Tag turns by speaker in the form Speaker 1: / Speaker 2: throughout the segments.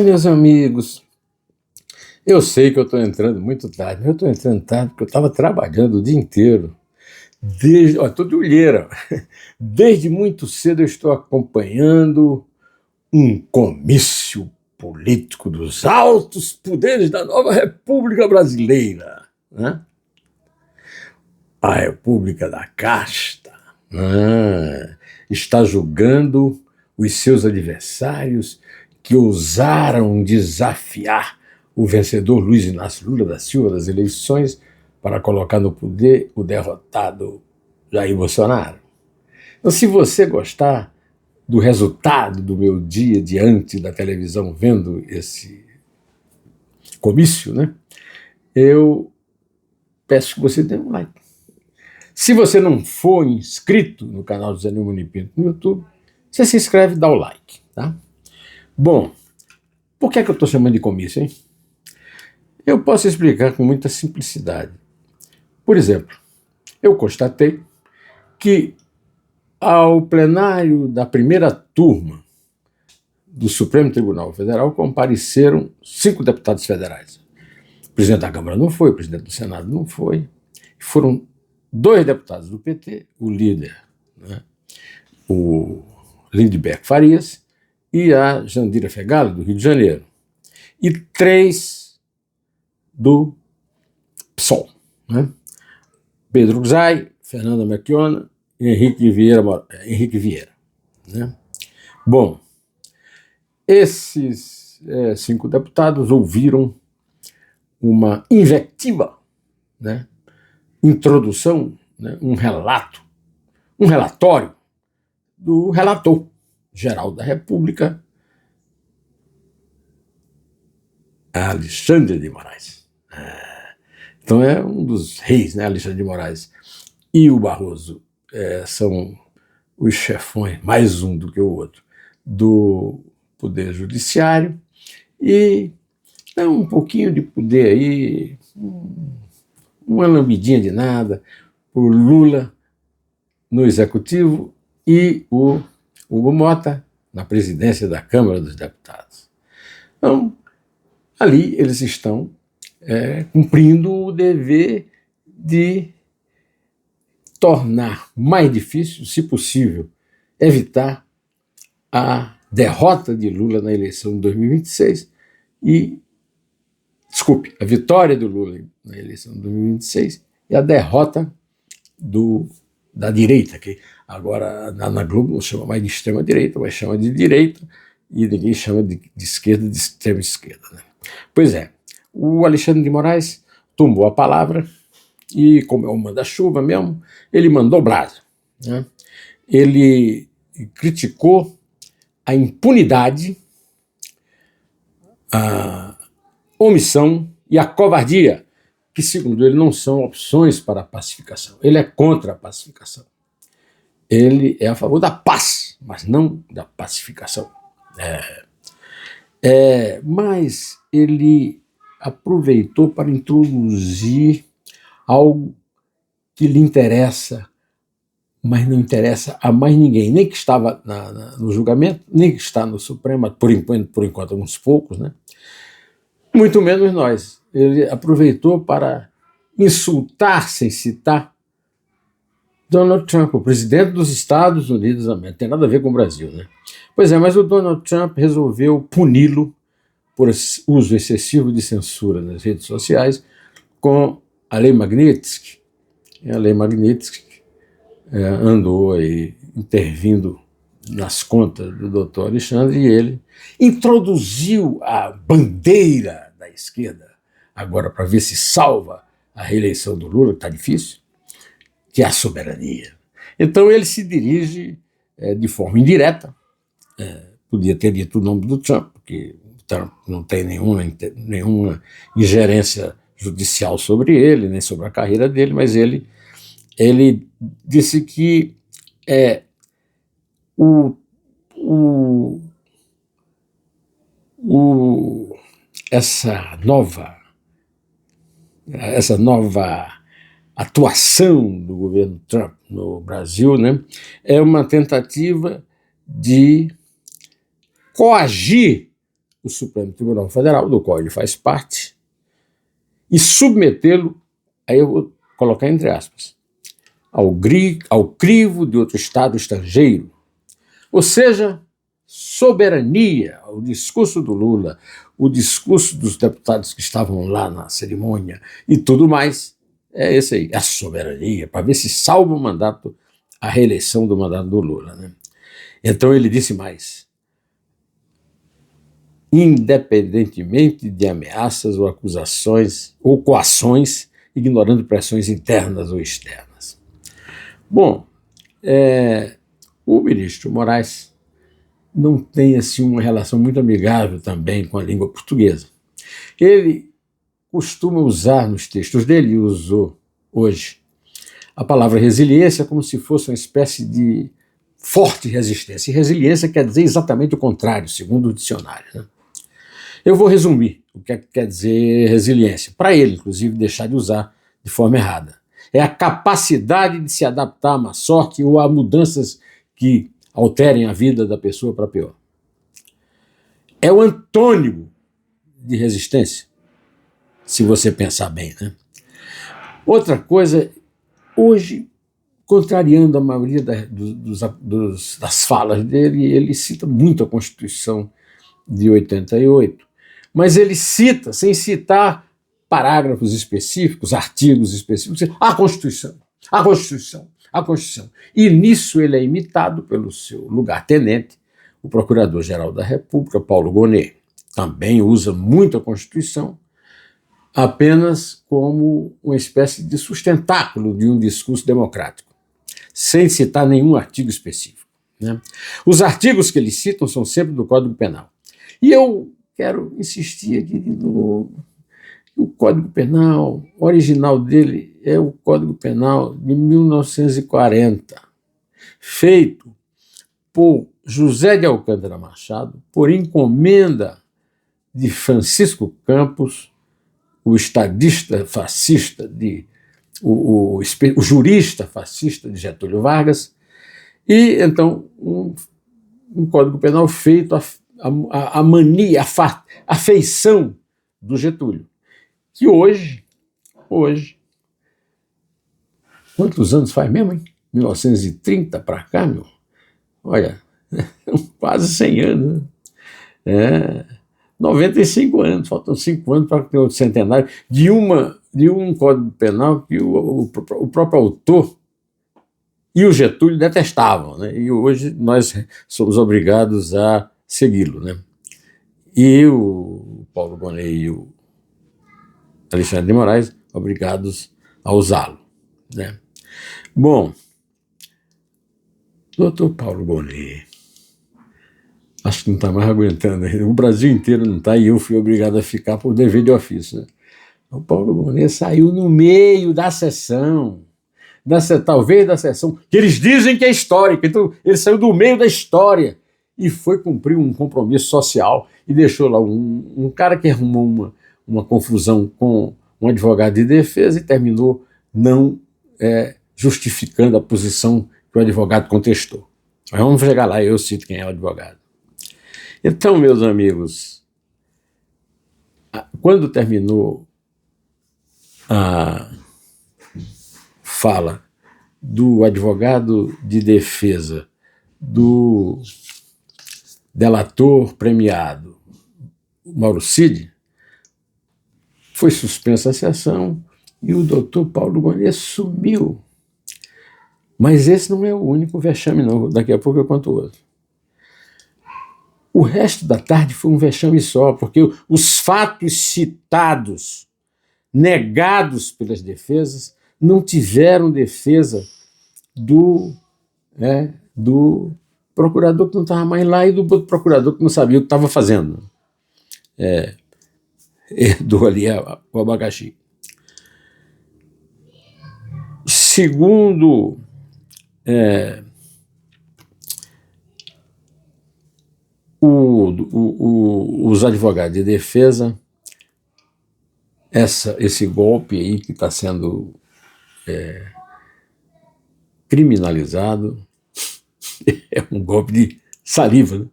Speaker 1: Meus amigos, eu sei que eu estou entrando muito tarde, mas eu estou entrando tarde porque eu estava trabalhando o dia inteiro. Estou de olheira. Desde muito cedo eu estou acompanhando um comício político dos altos poderes da nova República Brasileira, né? A República da Casta. Está julgando os seus adversários que ousaram desafiar o vencedor Luiz Inácio Lula da Silva das eleições para colocar no poder o derrotado Jair Bolsonaro. Então, se você gostar do resultado do meu dia diante da televisão vendo esse comício, né, eu peço que você dê um like. Se você não for inscrito no canal José Neumann e Pinto no YouTube, você se inscreve e dá o like, tá? Bom, por que é que eu estou chamando de comício, hein? Eu posso explicar com muita simplicidade. Por exemplo, eu constatei que ao plenário da primeira turma do Supremo Tribunal Federal compareceram 5 deputados federais. O presidente da Câmara não foi, o presidente do Senado não foi. Foram 2 deputados do PT, o líder, né, o Lindbergh Farias, e a Jandira Fegali, do Rio de Janeiro. E 3 do PSOL, né? Pedro Zay, Fernanda Melchiona e Henrique Vieira. Né? Bom, esses 5 deputados ouviram uma invectiva, né? Introdução, né? um relatório do relator geral da República, Alexandre de Moraes. Então é um dos reis, né? Alexandre de Moraes e o Barroso são os chefões, mais um do que o outro, do Poder Judiciário, e dá um pouquinho de poder aí, uma lambidinha de nada, por Lula no Executivo e o Hugo Mota na presidência da Câmara dos Deputados. Então, ali eles estão cumprindo o dever de tornar mais difícil, se possível, evitar a derrota de Lula na eleição de 2026 a vitória do Lula na eleição de 2026 e a derrota da direita, que agora na Globo não chama mais de extrema-direita, mas chama de direita, e ninguém chama de esquerda, de extrema-esquerda. Né? Pois é, o Alexandre de Moraes tomou a palavra e, como é o manda-chuva mesmo, ele mandou brasa. Né? Ele criticou a impunidade, a omissão e a covardia, que, segundo ele, não são opções para a pacificação. Ele é contra a pacificação. Ele é a favor da paz, mas não da pacificação. Mas ele aproveitou para introduzir algo que lhe interessa, mas não interessa a mais ninguém, nem que estava no julgamento, nem que está no Supremo, por enquanto uns poucos, né? Muito menos nós. Ele aproveitou para insultar, sem citar, Donald Trump, o presidente dos Estados Unidos da América. Tem nada a ver com o Brasil, né? Pois é, mas o Donald Trump resolveu puni-lo por uso excessivo de censura nas redes sociais com a Lei Magnitsky. A Lei Magnitsky andou aí intervindo nas contas do doutor Alexandre, e ele introduziu a bandeira da esquerda, agora para ver se salva a reeleição do Lula, que está difícil, que é a soberania. Então ele se dirige de forma indireta, podia ter dito o nome do Trump, porque o Trump não tem nenhuma ingerência judicial sobre ele, nem sobre a carreira dele, mas ele disse que essa nova atuação do governo Trump no Brasil, né, é uma tentativa de coagir o Supremo Tribunal Federal, do qual ele faz parte, e submetê-lo, aí eu vou colocar entre aspas, ao crivo de outro Estado estrangeiro. Ou seja, soberania, o discurso do Lula, o discurso dos deputados que estavam lá na cerimônia e tudo mais, é esse aí, a soberania, para ver se salva o mandato, a reeleição do mandato do Lula, né? Então ele disse mais: independentemente de ameaças ou acusações ou coações, ignorando pressões internas ou externas. Bom, o ministro Moraes não tem assim uma relação muito amigável também com a língua portuguesa. Ele costuma usar nos textos dele, e usou hoje, a palavra resiliência como se fosse uma espécie de forte resistência. E resiliência quer dizer exatamente o contrário, segundo o dicionário, né? Eu vou resumir o que quer dizer resiliência, para ele, inclusive, deixar de usar de forma errada. É a capacidade de se adaptar a má sorte ou a mudanças que alterem a vida da pessoa para pior. É o antônimo de resistência, se você pensar bem, né? Outra coisa, hoje, contrariando a maioria das falas dele, ele cita muito a Constituição de 88, mas ele cita, sem citar parágrafos específicos, artigos específicos, a Constituição, a Constituição, a Constituição. E nisso ele é imitado pelo seu lugar-tenente, o Procurador-Geral da República, Paulo Gonet. Também usa muito a Constituição, apenas como uma espécie de sustentáculo de um discurso democrático, sem citar nenhum artigo específico, né? Os artigos que eles citam são sempre do Código Penal. E eu quero insistir aqui de novo. O Código Penal original dele é o Código Penal de 1940, feito por José de Alcântara Machado, por encomenda de Francisco Campos, o estadista fascista, o jurista fascista de Getúlio Vargas, e então um Código Penal feito a mania, a feição do Getúlio, que hoje, quantos anos faz mesmo, hein? 1930 para cá, meu? Olha, quase 100 anos, né? 95 anos, faltam 5 anos para ter o centenário de um Código Penal que o próprio autor e o Getúlio detestavam, né? E hoje nós somos obrigados a segui-lo, né? E o Paulo Gonet e o Alexandre de Moraes obrigados a usá-lo, né? Bom, doutor Paulo Gonet, acho que não está mais aguentando. O Brasil inteiro não está e eu fui obrigado a ficar por dever de ofício, né? O Paulo Gonet saiu no meio da sessão, talvez da sessão que eles dizem que é histórica. Então ele saiu do meio da história e foi cumprir um compromisso social e deixou lá um cara que arrumou uma confusão com um advogado de defesa e terminou não justificando a posição que o advogado contestou. Mas vamos chegar lá, eu cito quem é o advogado. Então, meus amigos, quando terminou a fala do advogado de defesa do delator premiado Mauro Cid, foi suspensa a sessão e o doutor Paulo Gonet sumiu. Mas esse não é o único vexame, não. Daqui a pouco eu conto outro. O resto da tarde foi um vexame só, porque os fatos citados, negados pelas defesas, não tiveram defesa do procurador que não estava mais lá e do procurador que não sabia o que estava fazendo. Herdou ali o abacaxi. Segundo os advogados de defesa, esse golpe aí que está sendo criminalizado é um golpe de saliva, né?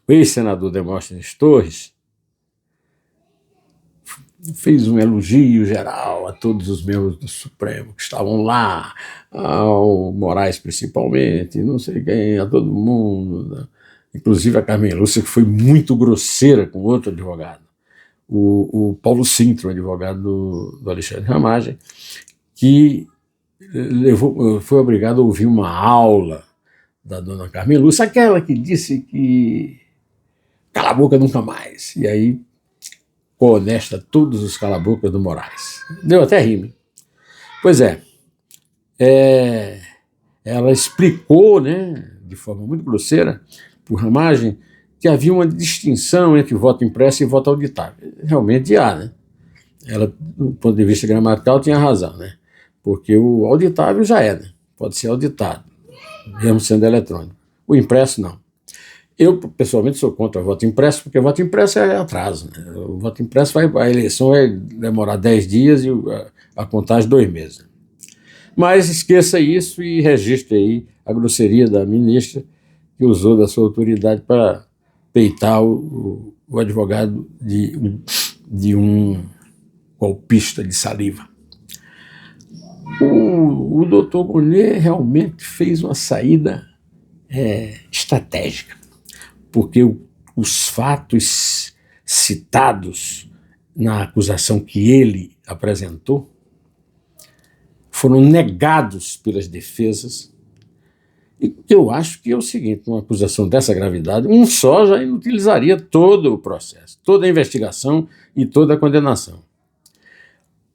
Speaker 1: o ex-senador Demóstenes Torres fez um elogio geral a todos os membros do Supremo que estavam lá, ao Moraes principalmente, não sei quem, a todo mundo, né? Inclusive a Carmen Lúcia, que foi muito grosseira com outro advogado, o Paulo Sintra, advogado do Alexandre Ramagem, que foi obrigado a ouvir uma aula da dona Carmen Lúcia, aquela que disse que cala a boca nunca mais. E aí honesta todos os calabocas do Moraes. Deu até rime. Pois ela explicou, né, de forma muito grosseira, por Ramagem, que havia uma distinção entre voto impresso e voto auditável. Realmente há, né? Ela, do ponto de vista gramatical, tinha razão, né? Porque o auditável já é, né? Pode ser auditado, mesmo sendo eletrônico. O impresso, não. Eu, pessoalmente, sou contra o voto impresso, porque o voto impresso é atraso, né? O voto impresso, a eleição vai demorar 10 dias e a contagem 2 meses. Mas esqueça isso e registre aí a grosseria da ministra, que usou da sua autoridade para peitar o advogado de um golpista de saliva. O doutor Gonê realmente fez uma saída estratégica, porque os fatos citados na acusação que ele apresentou foram negados pelas defesas. E eu acho que é o seguinte, uma acusação dessa gravidade, um só já inutilizaria todo o processo, toda a investigação e toda a condenação.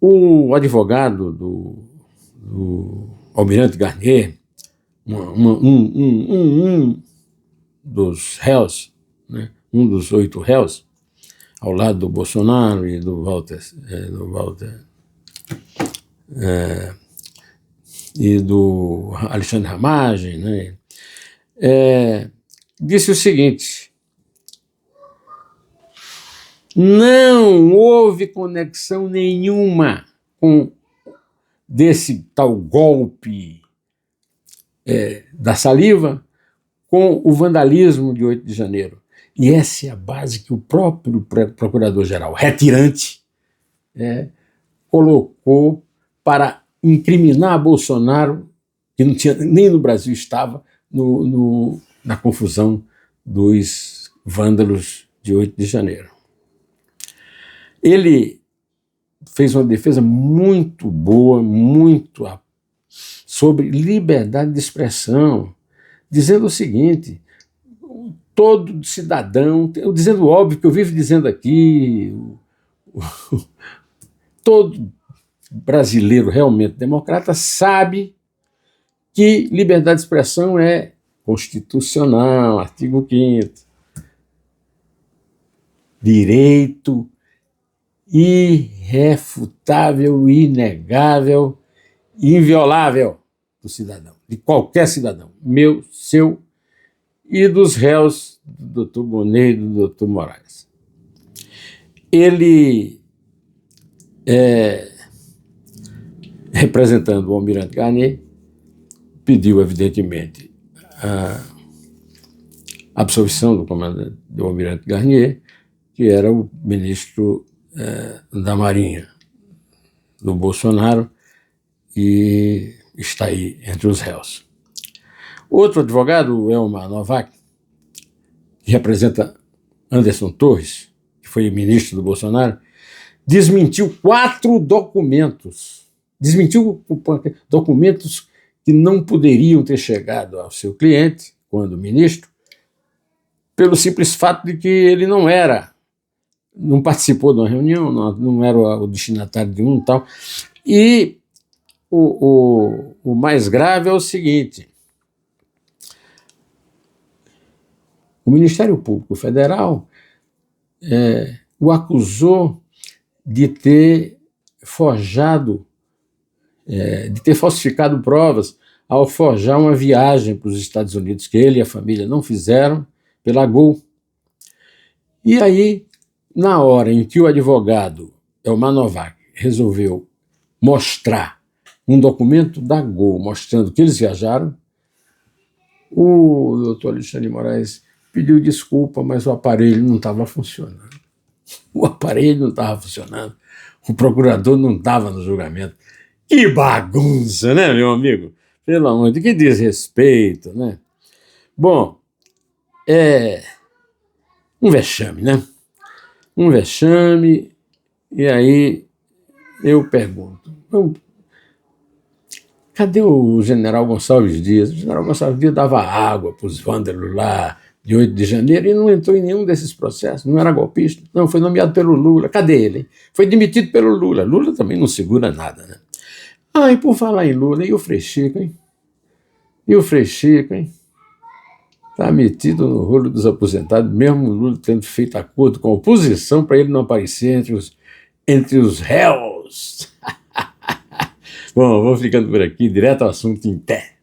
Speaker 1: O advogado do Almirante Garnier, um dos réus, né, um dos 8 réus, ao lado do Bolsonaro e do Walter e do Alexandre Ramagem, né, disse o seguinte: não houve conexão nenhuma com desse tal golpe da saliva com o vandalismo de 8 de janeiro. E essa é a base que o próprio procurador-geral retirante colocou para incriminar Bolsonaro, que não tinha, nem no Brasil estava, na confusão dos vândalos de 8 de janeiro. Ele fez uma defesa muito boa, sobre liberdade de expressão, dizendo o seguinte: todo cidadão, dizendo o óbvio que eu vivo dizendo aqui, todo brasileiro realmente democrata sabe que liberdade de expressão é constitucional, artigo 5º, direito irrefutável, inegável, inviolável do cidadão, de qualquer cidadão, meu, seu e dos réus do Dr. Gonê e do Dr. Moraes. Ele, representando o Almirante Garnier, pediu, evidentemente, a absolvição do comandante do Almirante Garnier, que era o ministro da Marinha do Bolsonaro e está aí entre os réus. Outro advogado, o Elmar Novak, que representa Anderson Torres, que foi ministro do Bolsonaro, desmentiu 4 documentos. Desmentiu documentos que não poderiam ter chegado ao seu cliente, quando ministro, pelo simples fato de que ele não participou de uma reunião, não era o destinatário de um e tal. E o mais grave é o seguinte: o Ministério Público Federal o acusou de ter forjado, de ter falsificado provas ao forjar uma viagem para os Estados Unidos, que ele e a família não fizeram, pela Gol. E aí, na hora em que o advogado Elmar Novak resolveu mostrar um documento da Gol mostrando que eles viajaram, o doutor Alexandre de Moraes pediu desculpa, mas o aparelho não estava funcionando. O aparelho não estava funcionando. O procurador não estava no julgamento. Que bagunça, né, meu amigo? Pelo amor de Deus, que desrespeito, né? Bom, é um vexame, né? Um vexame, e aí eu pergunto, cadê o general Gonçalves Dias? O general Gonçalves Dias dava água para os vândalos lá de 8 de janeiro e não entrou em nenhum desses processos, não era golpista, não, foi nomeado pelo Lula. Cadê ele? Hein? Foi demitido pelo Lula. Lula também não segura nada, né? Ah, e por falar em Lula, e o Frei Chico, hein? E o Frei Chico, hein? Está metido no rolo dos aposentados, mesmo o Lula tendo feito acordo com a oposição para ele não aparecer entre os réus. Bom, vou ficando por aqui, direto ao assunto em pé.